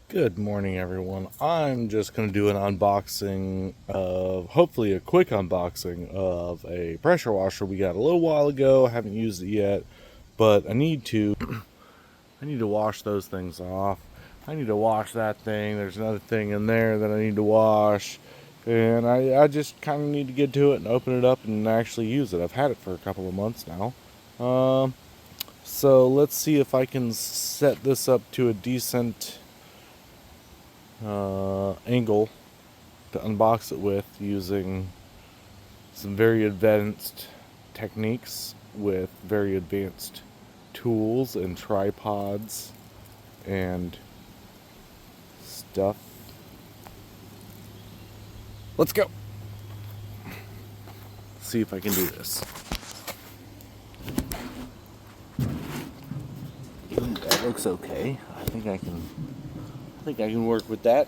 Good morning, everyone. I'm just going to do an unboxing of, hopefully a quick unboxing of a pressure washer we got a little while ago. I haven't used it yet, but I need to wash those things off. I need to wash that thing. There's another thing in there that I need to wash. And I just kind of need to get to it and open it up and actually use it. I've had it for a couple of months now. So let's see if I can set this up to a decent angle to unbox it with, using some very advanced techniques with very advanced tools and tripods and stuff. Let's go. See if I can do this. That looks okay. I think I can work with that.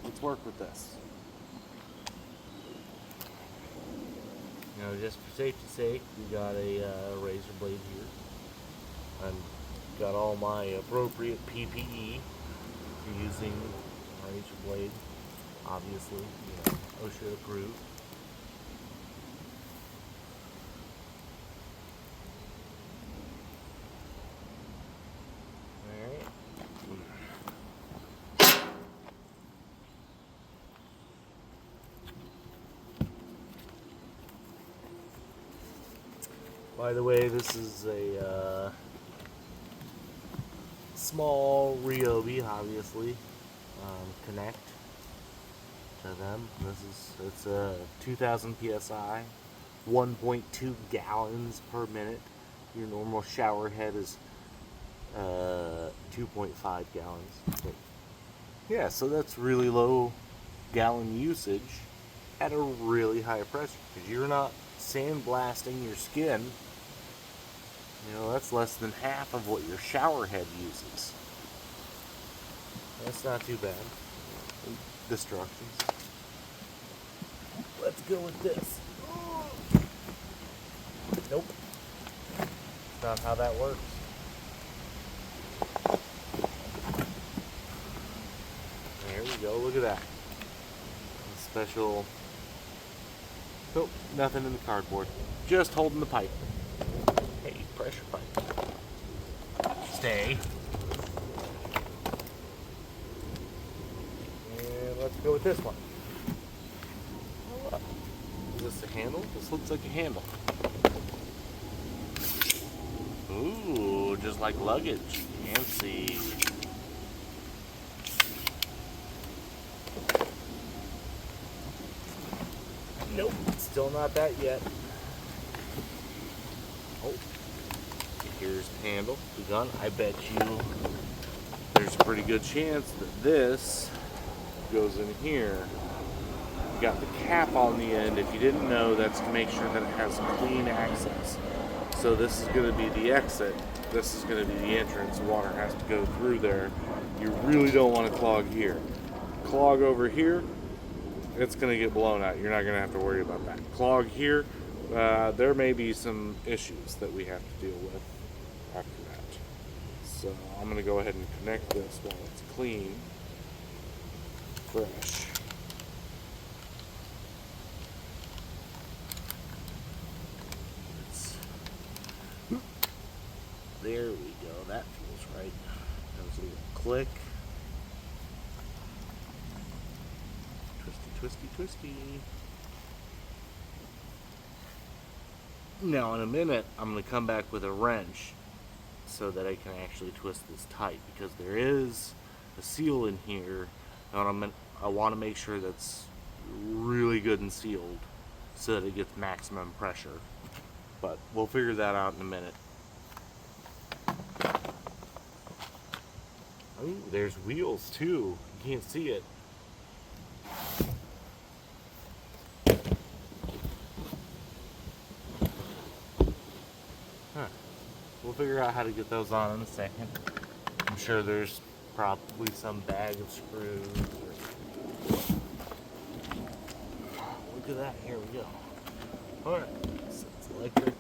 Let's work with this. You know, just for safety's sake, we got a razor blade here. I've got all my appropriate PPE for using a razor blade. Obviously, OSHA approved. By the way, this is a small Ryobi, obviously. Connect to them. It's a 2000 psi, 1.2 gallons per minute. Your normal shower head is 2.5 gallons. But yeah, so that's really low gallon usage at a really high pressure, because you're not sandblasting your skin. That's less than half of what your shower head uses. That's not too bad. Destructions. Let's go with this. Nope. That's not how that works. There we go. Look at that. Special. Nope. Nothing in the cardboard. Just holding the pipe. Hey, pressure pipe. Stay. And let's go with this one. Is this a handle? This looks like a handle. Ooh, just like luggage. Fancy. Nope, still not that yet. Oh, here's the handle, the gun. I bet you there's a pretty good chance that this goes in here. You got the cap on the end. If you didn't know, that's to make sure that it has clean access. So this is going to be the exit. This is going to be the entrance. Water has to go through there. You really don't want to clog here. Clog over here, it's going to get blown out. You're not going to have to worry about that. Clog here, there may be some issues that we have to deal with after that. So I'm going to go ahead and connect this while it's clean, fresh. There we go. That feels right. That was a little click. Twisty, twisty. Now in a minute, I'm going to come back with a wrench so that I can actually twist this tight, because there is a seal in here, and I want to make sure that's really good and sealed so that it gets maximum pressure. But we'll figure that out in a minute. Ooh, there's wheels too. You can't see it. Huh. We'll figure out how to get those on in a second. I'm sure there's probably some bag of screws. Look at that. Here we go. Alright. So it's electric.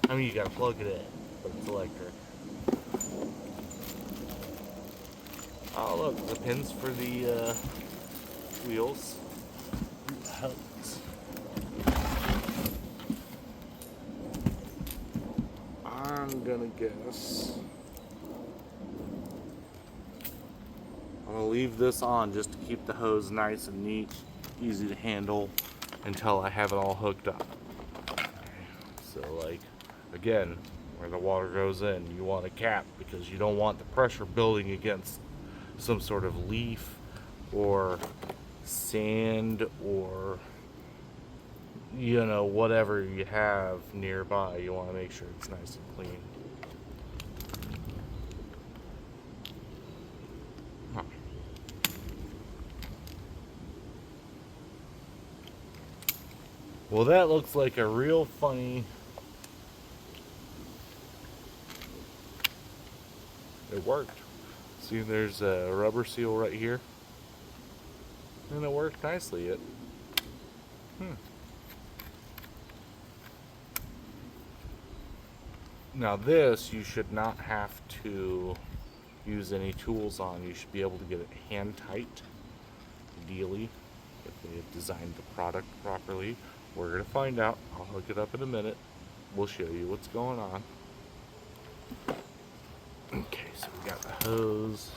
I mean, you gotta plug it in, but it's electric. Oh, look, the pins for the wheels. Hose. I'm gonna guess. I'm gonna leave this on just to keep the hose nice and neat, easy to handle until I have it all hooked up. So, like, again, where the water goes in, you want a cap because you don't want the pressure building against some sort of leaf or sand or, you know, whatever you have nearby. You want to make sure it's nice and clean. Huh. Well, that looks like a real funny. It worked. See, there's a rubber seal right here. And it worked nicely. Now this, you should not have to use any tools on. You should be able to get it hand tight, ideally, if they have designed the product properly. We're going to find out. I'll hook it up in a minute. We'll show you what's going on. Okay, so we got the hose.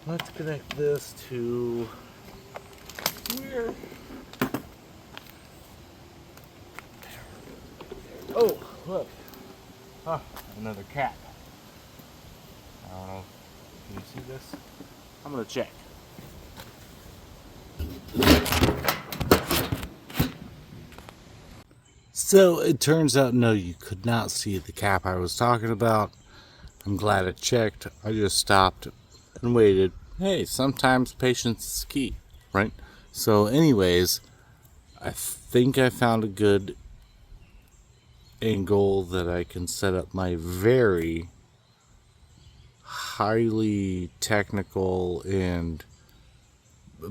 Let's connect this to where? Oh, look. Huh, another cap. I don't know. Can you see this? I'm gonna check. So it turns out, no, you could not see the cap I was talking about. I'm glad I checked. I just stopped and waited. Hey, sometimes patience is key, right? So, anyways, I think I found a good angle that I can set up my very highly technical and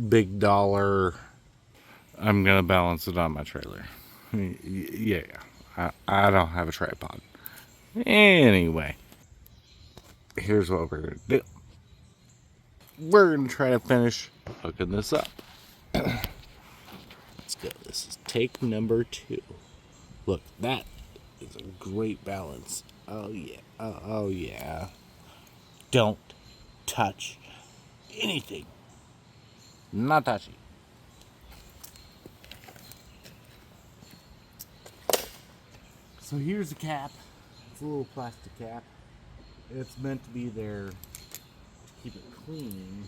big dollar. I'm gonna balance it on my trailer. Yeah, I don't have a tripod. Anyway, here's what we're gonna do. We're gonna try to finish hooking this up. Let's go. This is take number 2. Look, that is a great balance. Oh yeah. Oh yeah. Don't touch anything. Not touchy. So here's the cap. It's a little plastic cap. It's meant to be there to keep it clean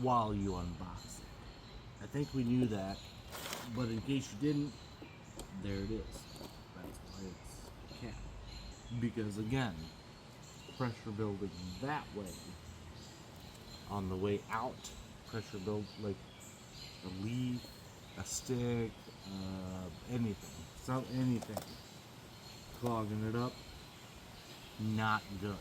while you unbox it. I think we knew that, but in case you didn't, there it is. That's why it's cap. Because again, pressure building that way, on the way out, pressure build like a leaf, a stick, anything, clogging it up, not good.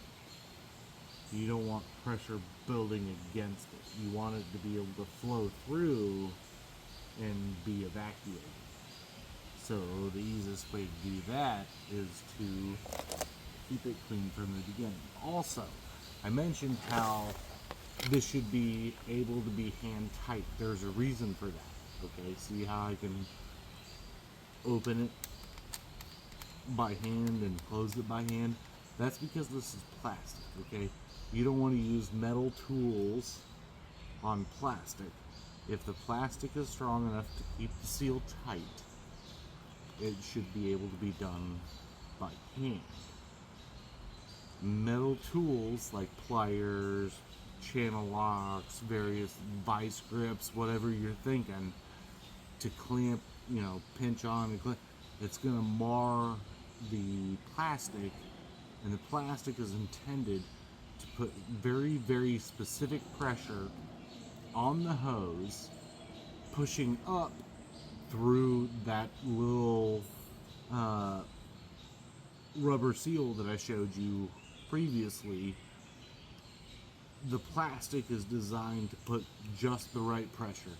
You don't want pressure building against it. You want it to be able to flow through and be evacuated. So the easiest way to do that is to keep it clean from the beginning. Also, I mentioned how this should be able to be hand tight. There's a reason for that. Okay, see how I can open it by hand and close it by hand? That's because this is plastic, okay? You don't want to use metal tools on plastic. If the plastic is strong enough to keep the seal tight, it should be able to be done by hand. Metal tools like pliers, channel locks, various vice grips, whatever you're thinking, to clamp, pinch on and clamp, it's going to mar the plastic, and the plastic is intended to put very, very specific pressure on the hose, pushing up through that little rubber seal that I showed you previously. The plastic is designed to put just the right pressure.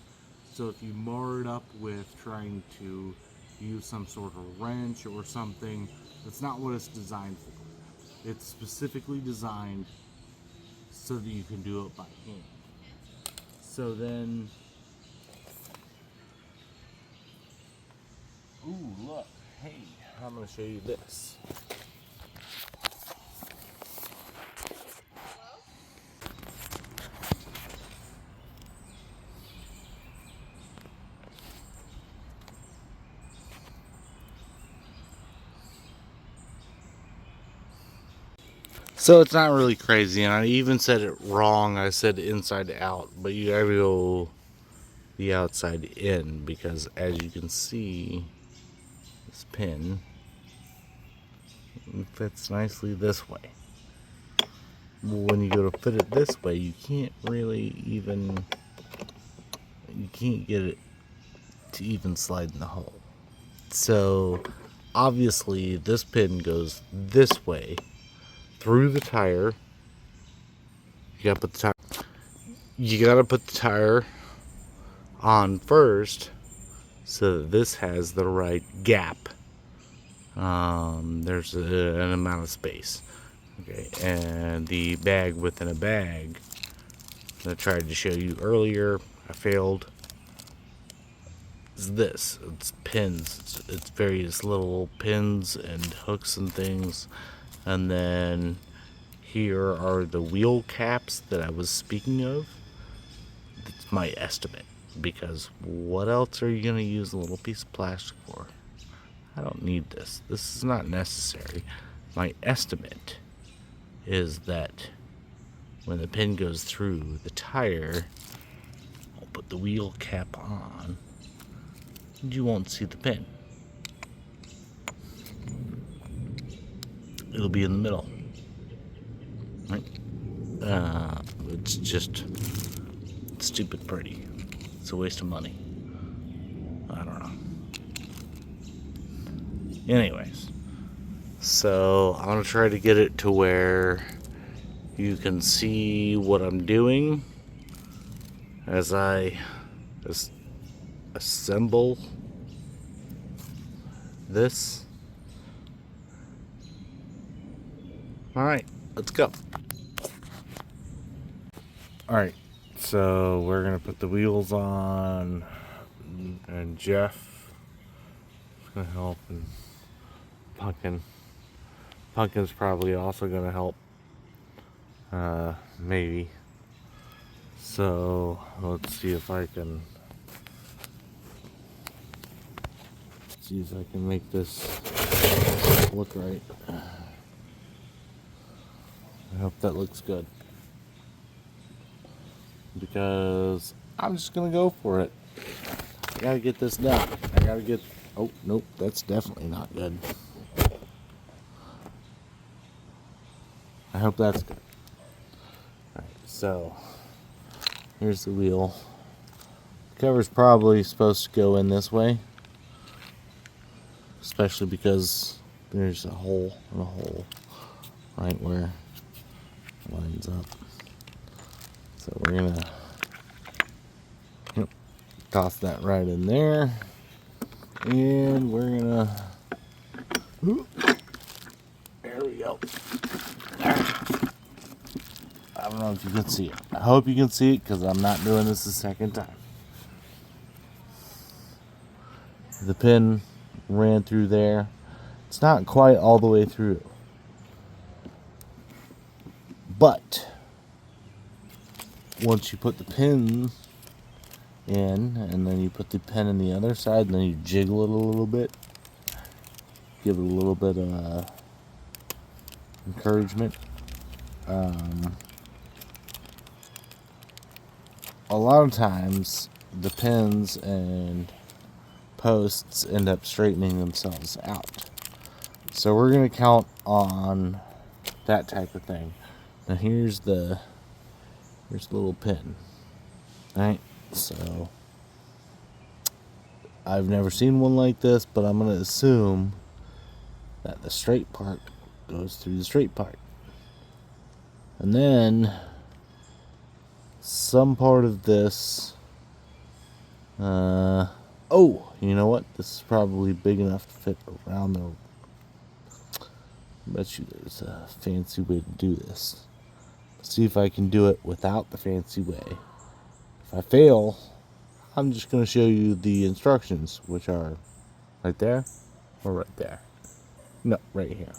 So if you mar it up with trying to use some sort of wrench or something, that's not what it's designed for. It's specifically designed so that you can do it by hand. So then, ooh, look, hey, I'm going to show you this. So it's not really crazy, and I even said it wrong. I said inside out, but you gotta go the outside in, because as you can see, this pin fits nicely this way. When you go to fit it this way, you can't get it to even slide in the hole. So obviously this pin goes this way through the tire. You gotta put the tire on first so that this has the right gap. There's an amount of space. Okay, and the bag within a bag that I tried to show you earlier, I failed, is this. It's pins. It's various little pins and hooks and things. And then here are the wheel caps that I was speaking of. It's my estimate, because what else are you going to use a little piece of plastic for? I don't need this. This is not necessary. My estimate is that when the pin goes through the tire, I'll put the wheel cap on, and you won't see the pin. It'll be in the middle. Right? It's just stupid pretty. It's a waste of money. I don't know. Anyways, so I'm going to try to get it to where you can see what I'm doing as I assemble this. Alright, let's go. Alright, so we're going to put the wheels on, and Jeff is going to help, and Pumpkin's probably also going to help. Maybe. So let's see if I can make this look right. I hope that looks good, because I'm just gonna go for it. I gotta get this done. Oh nope, that's definitely not good. I hope that's good. Alright, so here's the wheel. The cover's probably supposed to go in this way, especially because there's a hole and a hole right where it lines up. So we're gonna toss that right in there, and we're gonna, there we go. I don't know if you can see it. I hope you can see it, because I'm not doing this the second time. The pin ran through there. It's not quite all the way through, but once you put the pin in, and then you put the pin in the other side, and then you jiggle it a little bit, give it a little bit of encouragement. A lot of times the pins and posts end up straightening themselves out. So we're going to count on that type of thing. Now here's the little pin. Alright, so I've never seen one like this, but I'm going to assume that the straight part goes through the straight part. And then some part of this, oh, you know what? This is probably big enough to fit around the Bet you there's a fancy way to do this. See if I can do it without the fancy way. If I fail, I'm just going to show you the instructions, which are right there or right there. No, right here.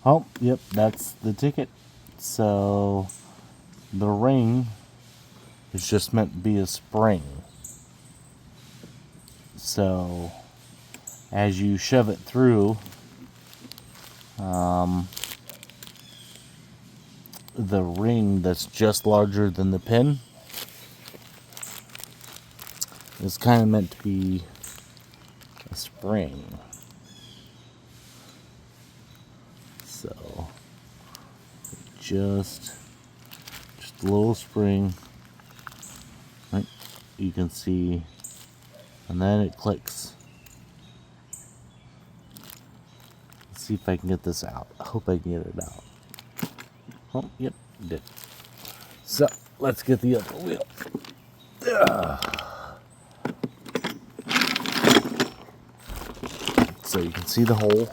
Oh, yep, that's the ticket. So the ring is just meant to be a spring. So as you shove it through, the ring that's just larger than the pin is kind of meant to be a spring. So just a little spring, right? You can see, and then it clicks. Let's see if I can get this out. I hope I can get it out. Oh, yep, did. So let's get the other wheel. So you can see the hole.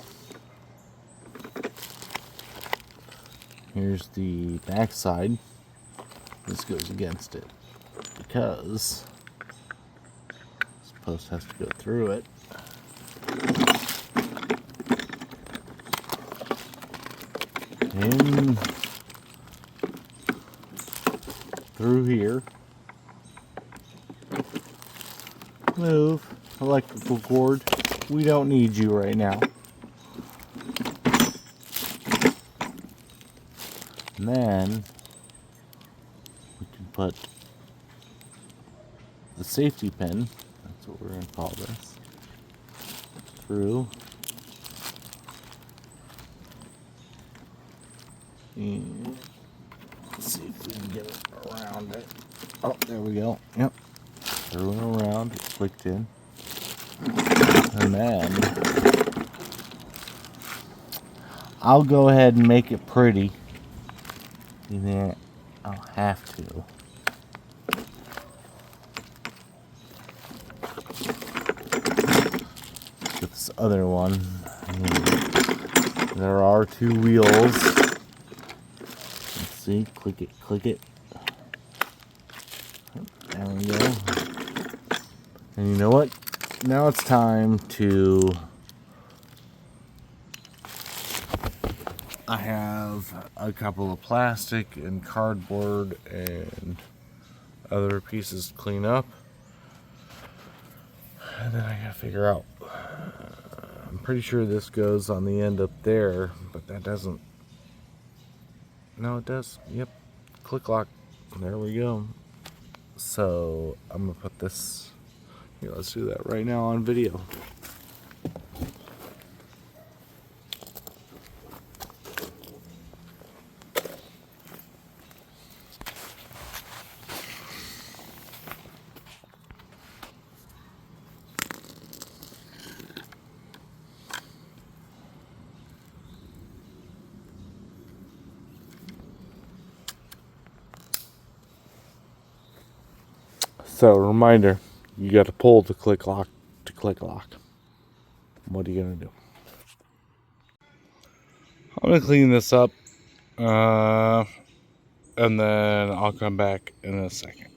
Here's the back side. This goes against it because this post has to go through it. In through here. Move, electrical cord. We don't need you right now. And then we can put the safety pin, that's what we're going to call this, through. And let's see if we can get it around it. Oh, there we go. Yep. Through and around, it clicked in. And then I'll go ahead and make it pretty. And then I'll have to. With this other one, there are two wheels. Let's see, click it, click it. There we go. And you know what? Now it's time to... I have a couple of plastic and cardboard and other pieces to clean up. And then I gotta figure out. I'm pretty sure this goes on the end up there, but that doesn't. No, it does. Yep. Click lock. There we go. So I'm gonna put this. Here, let's do that right now on video. So, reminder, you got to pull the click lock to click lock. What are you going to do? I'm going to clean this up, and then I'll come back in a second.